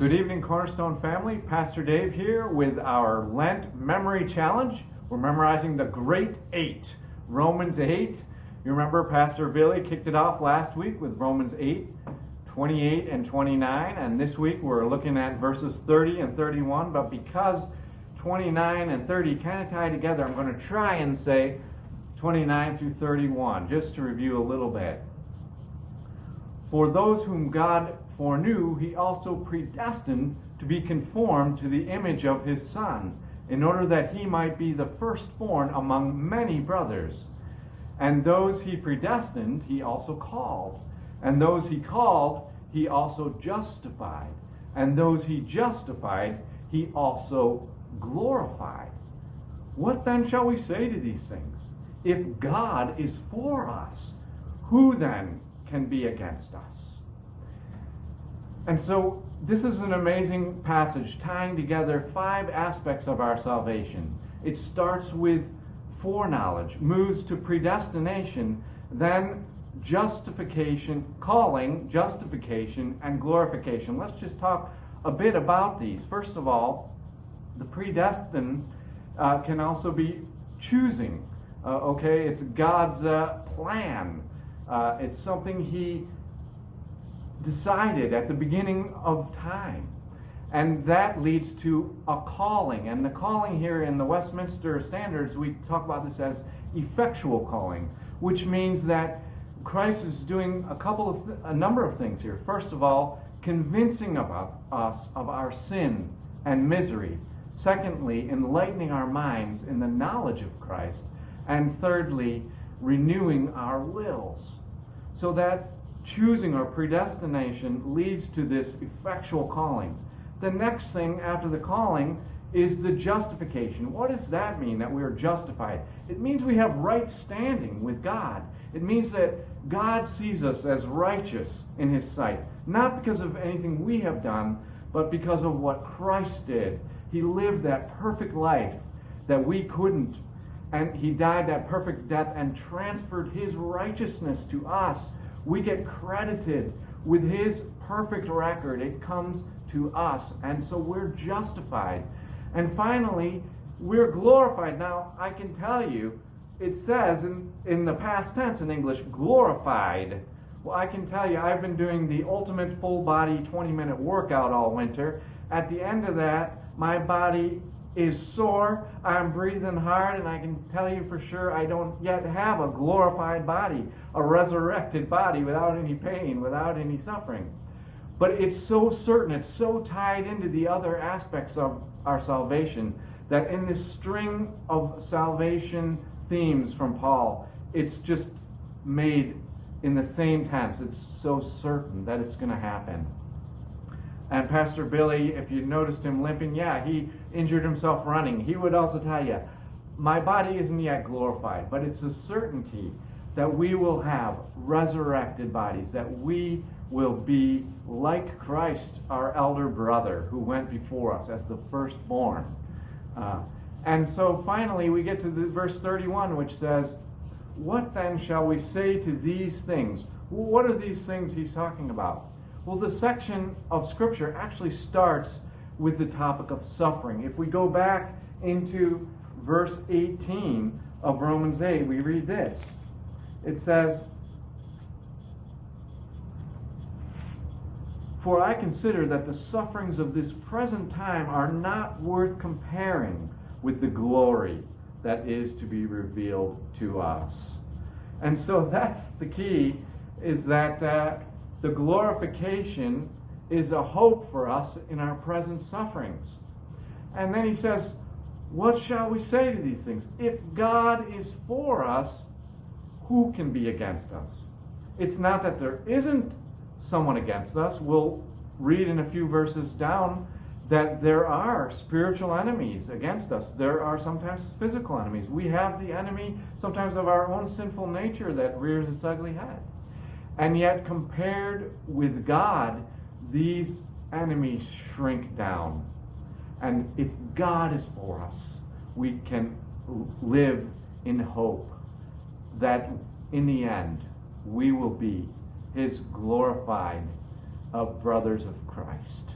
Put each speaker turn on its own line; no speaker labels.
Good evening, Cornerstone family. Pastor Dave here with our Lent Memory Challenge. We're memorizing the Great Eight, Romans 8. You remember Pastor Billy kicked it off last week with Romans 8, 28 and 29. And this week we're looking at verses 30 and 31. But because 29 and 30 kind of tie together, I'm going to try and say 29 through 31, just to review a little bit. For those whom God foreknew, he also predestined to be conformed to the image of his Son, in order that he might be the firstborn among many brothers. And those he predestined, he also called. And those he called, he also justified. And those he justified, he also glorified. What then shall we say to these things? If God is for us, who then can be against us? And so this is an amazing passage tying together 5 aspects of our salvation. It starts with foreknowledge, moves to predestination, then justification, calling, justification, and glorification. Let's just talk a bit about these. First of all, the predestined can also be choosing. It's God's plan. It's something he decided at the beginning of time. And that leads to a calling. And the calling here in the Westminster Standards, we talk about this as effectual calling, which means that Christ is doing a number of things here. First of all, convincing about us of our sin and misery. Secondly, enlightening our minds in the knowledge of Christ. And thirdly, renewing our wills. So that choosing or predestination leads to this effectual calling. The next thing after the calling is the justification. What does that mean, that we are justified? It means we have right standing with God. It means that God sees us as righteous in his sight, not because of anything we have done, but because of what Christ did. He lived that perfect life that we couldn't, and he died that perfect death and transferred his righteousness to us. We get credited with his perfect record. It comes to us, and so we're justified. And finally, we're glorified. Now, I can tell you, it says in the past tense in English, glorified. Well, I can tell you, I've been doing the ultimate full body 20-minute workout all winter. At the end of that, my body is sore, I'm breathing hard, and I can tell you for sure I don't yet have a glorified body, a resurrected body without any pain, without any suffering. But it's so certain, it's so tied into the other aspects of our salvation, that in this string of salvation themes from Paul, it's just made in the same tense. It's so certain that it's going to happen. And Pastor Billy, if you noticed him limping, he injured himself running. He would also tell you, my body isn't yet glorified, but it's a certainty that we will have resurrected bodies, that we will be like Christ, our elder brother, who went before us as the firstborn. And so finally we get to verse 31, which says, what then shall we say to these things? What are these things he's talking about? Well, the section of Scripture actually starts with the topic of suffering. If we go back into verse 18 of Romans 8, we read this. It says, for I consider that the sufferings of this present time are not worth comparing with the glory that is to be revealed to us. And so that's the key, is that the glorification is a hope for us in our present sufferings. And then he says, what shall we say to these things? If God is for us, who can be against us? It's not that there isn't someone against us. We'll read in a few verses down that there are spiritual enemies against us. There are sometimes physical enemies. We have the enemy sometimes of our own sinful nature that rears its ugly head. And yet, compared with God, these enemies shrink down. And if God is for us, we can live in hope that in the end, we will be his glorified brothers of Christ.